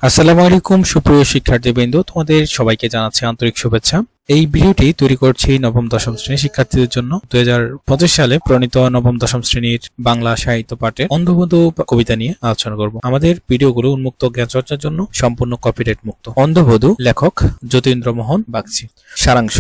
আসসালামু আলাইকুম সুপ্রিয় শিক্ষার্থীবৃন্দ, তোমাদের সবাইকে জানাচ্ছি আন্তরিক শুভেচ্ছা। এই ভিডিওটি তৈরি করছি নবম দশম শ্রেণীর শিক্ষার্থীদের জন্য। 2025 সালে প্রণীত নবম দশম শ্রেণীর বাংলা সাহিত্য পাঠে অন্ধবধূ কবিতা নিয়ে আলোচনা করব। আমাদের ভিডিওগুলো উন্মুক্ত জ্ঞান চর্চার জন্য সম্পূর্ণ কপিরাইট মুক্ত। অন্ধবধূ, লেখক যতীন্দ্রমোহন বাগচি। সারাংশ: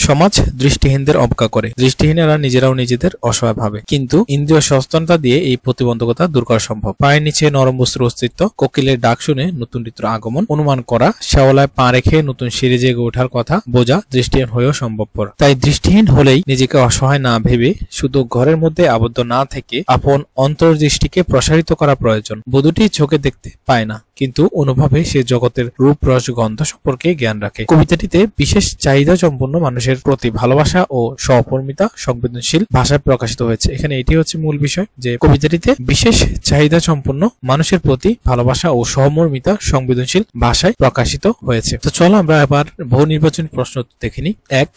সমাজ দৃষ্টিহীনদের অবজ্ঞা করে, দৃষ্টিহীনেরা নিজেরাও নিজেদের অসহায় ভাবে, কিন্তু ইন্দ্রিয় সচেতনতা দিয়ে এই প্রতিবন্ধকতা দূর করা সম্ভব। পায়ের নিচে নরম বস্তুর অস্তিত্ব, কোকিলের ডাক শুনে নতুন ঋতুর আগমন অনুমান করা, শেওলায় পা রেখে নতুন সিঁড়ি জেগে ওঠার কথা বোঝা দৃষ্টিহীন হয়েও সম্ভবপর। তাই দৃষ্টিহীন হলেই নিজেকে অসহায় না ভেবে শুধু ঘরের মধ্যে আবদ্ধ না থেকে আপন অন্তর্দৃষ্টিকে প্রসারিত করা প্রয়োজন। বধূটি চোখে দেখতে পায় না, কিন্তু অনুভবে সে জগতের রূপ রস গন্ধ সম্পর্কে জ্ঞান রাখে। কবিতাটিতে বিশেষ চাহিদা সম্পন্ন মানুষের প্রতি ভালোবাসা ও সহমর্মিতা সংবেদনশীল ভাষায় প্রকাশিত হয়েছে। এখানে এটি হচ্ছে মূল বিষয়, যে কবিতাটিতে বিশেষ চাহিদা সম্পন্ন মানুষের প্রতি ভালোবাসা ও সহমর্মিতা সংবেদনশীল ভাষায় প্রকাশিত হয়েছে। তো চলো আমরা এবার বহু নির্বাচনী প্রশ্ন দেখে নিই। 1.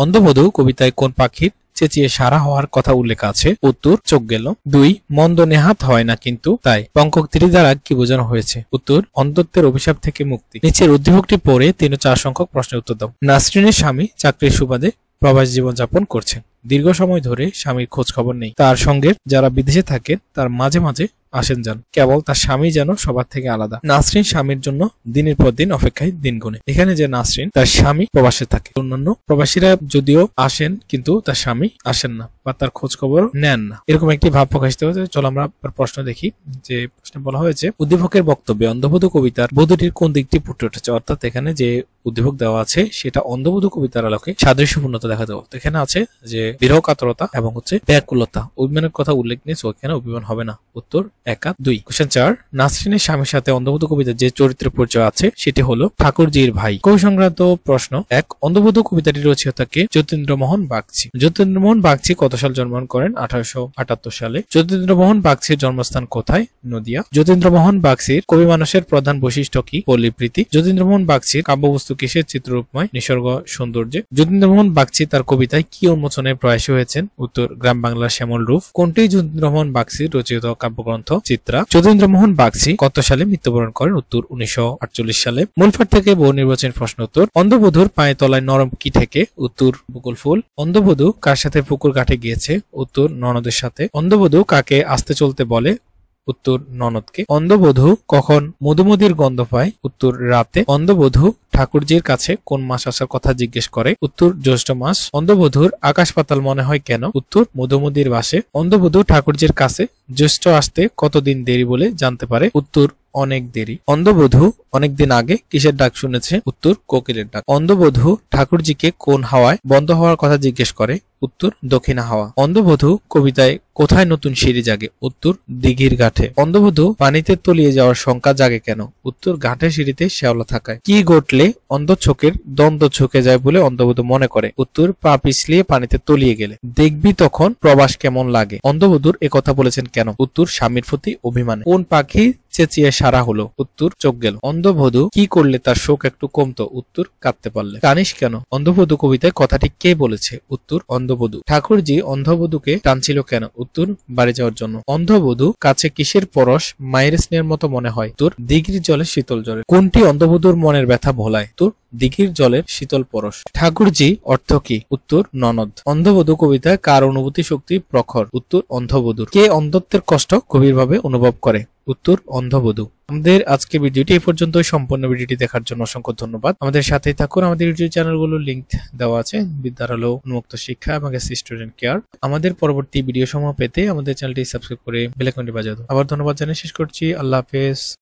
অন্ধবধূ কবিতায় কোন পাখির চেঁচিয়ে সারা হওয়ার কথা উল্লেখ আছে? উত্তর: চোখ গেল। 2. মন্দ নেহাত হয় না কিন্তু তাই পঙ্কক তীর দ্বারা কি বোঝানো হয়েছে? উত্তর: অন্ধত্বের অভিশাপ থেকে মুক্তি। নিচের উদ্দীপকটি পড়ে 3 ও 4 সংখ্যক প্রশ্নের উত্তর দাও। নাসরিনের স্বামী চাকরির সুবাদে প্রবাস জীবন যাপন করছেন। দীর্ঘ সময় ধরে স্বামীর খোঁজ খবর নেই। তার সঙ্গে যারা বিদেশে থাকেন তার মাঝে মাঝে আসেন যান, কেবল তার স্বামী যেন সবার থেকে আলাদা। নাসরিন স্বামীর জন্য দিনের পর দিন অপেক্ষায় দিন গুনে। এখানে যে নাসরিন, তার স্বামী প্রবাসে থাকে। অন্যান্য প্রবাসীরা যদিও আসেন, কিন্তু তার স্বামী আসেন না বা তার খোঁজ খবর নেন না, এরকম একটি ভাব প্রকাশিত হয়েছে। চলো আমরা প্রশ্ন দেখি। যে প্রশ্নে বলা হয়েছে, উদ্দীপকের বক্তব্যে অন্ধবধূ কবিতার বধূটির কোন দিকটি ফুটে উঠেছে? অর্থাৎ এখানে যে উদ্দীপক দেওয়া আছে সেটা অন্ধবধূ কবিতার আলোকে সাদৃশ্যপূর্ণতা দেখা দেওয়া। তো এখানে আছে যে বিরহ কাতরতা এবং হচ্ছে ব্যাকুলতা, অভিমানের কথা উল্লেখ নেই, এখানে অভিমান হবে না। উত্তর 1 2। কোশ্চেন 4, নাসরিনের স্বামীর সাথে অন্ধবধূ কবিতার যে চরিত্রের পরিচয় আছে সেটি হলো ঠাকুরজির ভাই। কবি সংক্রান্ত প্রশ্ন। 1. অন্ধবধূ কবিতাটির রচয়িতাকে? যতীন্দ্রমোহন বাগচি। যতীন্দ্রমোহন বাগচি কত সাল জন্মগ্রহণ করেন? 1878 সালে। যতীন্দ্রমোহন বাগচির জন্মস্থান কোথায়? নদিয়া। যতীন্দ্রমোহন বাগচির কবি মানুষের প্রধান বৈশিষ্ট্য কি? পল্লীপ্রীতি। যতীন্দ্রমোহন বাগচির কাব্যবস্তু কিসের? চিত্ররূপময়, নিসর্গ সৌন্দর্যে। যতীন্দ্রমোহন বাগচি তার কবিতায় কি উন্মোচনের প্রয়াসী হয়েছেন? উত্তর: গ্রাম বাংলার শ্যামল রূপ। কোনটি যতীন্দ্রমোহন বাগচির রচিত কাব্যগ্রন্থ? চিত্রা। যতীন্দ্রমোহন বাগচি কত সালে মৃত্যুবরণ করেন? উত্তর: 1948 সালে। মূলপাঠ থেকে বহু নির্বাচনী প্রশ্ন উত্তর। অন্ধবধূর পায়ের তলায় নরম কি থেকে? উত্তর: বকুল ফুল। অন্ধবধূ কার সাথে পুকুর ঘাটে গিয়েছে? উত্তর: ননদের সাথে। অন্ধবধূ কাকে আস্তে চলতে বলে? উত্তর: ননদকে। অন্ধবধূ কখন মধুমতির গন্ধ পায়? উত্তর: রাতে। অন্ধবধূ ঠাকুরজির কাছে কোন মাস আসার কথা জিজ্ঞেস করে? উত্তর: জ্যৈষ্ঠ মাস। অন্ধবধূর আকাশ পাতাল মনে হয় কেন? উত্তর: মধুমতির বাসে। অন্ধবধূ ঠাকুরজির কাছে জ্যৈষ্ঠ আসতে কতদিন দেরি বলে জানতে পারে? উত্তর: অনেক দেরি। অন্ধবধূ অনেকদিন আগে কিসের ডাক শুনেছে? উত্তর: কোকিলের ডাক। অন্ধবধূ ঠাকুরজিকে কোন হাওয়ায় বন্ধ হওয়ার কথা জিজ্ঞেস করে? উত্তর: দক্ষিণা হাওয়া। অন্ধবধূ কবিতায় কোথায় নতুন সিঁড়ি জাগে? উত্তর: দিঘির ঘাটে। অন্ধবধূ পানিতে তলিয়ে যাওয়ার শঙ্কা জাগে কেন? উত্তর: ঘাটের সিঁড়িতে শেওলা থাকায়। কি ঘটলে অন্ধ চোখের দ্বন্দ্ব ঝুঁকে যায় বলে অন্ধবধূ মনে করে? উত্তর: পা পিছলিয়ে পানিতে তলিয়ে গেলে। দেখবি তখন প্রবাস কেমন লাগে। অন্ধবধূর একথা বলেছেন কেন? উত্তর: স্বামীর প্রতি অভিমানে। কোন পাখি চেঁচিয়ে সারা হলো? উত্তর: চোখ গেল। অন্ধবধূ কি করলে তার শোক একটু কমতো? উত্তর: কাঁদতে পারলে। কানিস কেন? অন্ধবধূ কবিতায় কথাটি কে বলেছে? উত্তর: অন্ধবধূ। ঠাকুরজি অন্ধবধূকে টানছিল কেন? উত্তর: বাড়ি যাওয়ার জন্য। অন্ধবধূ কাছে কিসের পরশ মায়ের স্নেহের মতো মনে হয়? উত্তর: দিঘির জলে শীতল জলে। কোনটি অন্ধবধূর মনের ব্যথা ভোলায়? উত্তর: দিঘির জলের শীতল পরশ। ঠাকুরজি অর্থ কি? উত্তর: ননদ। অন্ধবধূ কবিতায় কার অনুভূতি শক্তি প্রখর? উত্তর: অন্ধবধূর। কে অন্ধত্বের কষ্ট গভীরভাবে অনুভব করে? উত্তর: অন্ধবধূ। আমাদের আজকে ভিডিওটি এই পর্যন্ত। সম্পূর্ণ ভিডিওটি দেখার জন্য অসংখ্য ধন্যবাদ। আমাদের সাথেই থাকুন। আমাদের ইউটিউব চ্যানেলগুলোর লিংক দেওয়া আছে, বিদ্যার আলো, উন্মুক্ত শিক্ষা এবং স্টুডেন্ট কেয়ার। আমাদের পরবর্তী ভিডিও সমূহ পেতে আমাদের চ্যানেলটি সাবস্ক্রাইব করে বেল আইকনটি বাজিয়ে দাও। আবার ধন্যবাদ জানিয়ে শেষ করছি। আল্লাহ হাফেজ।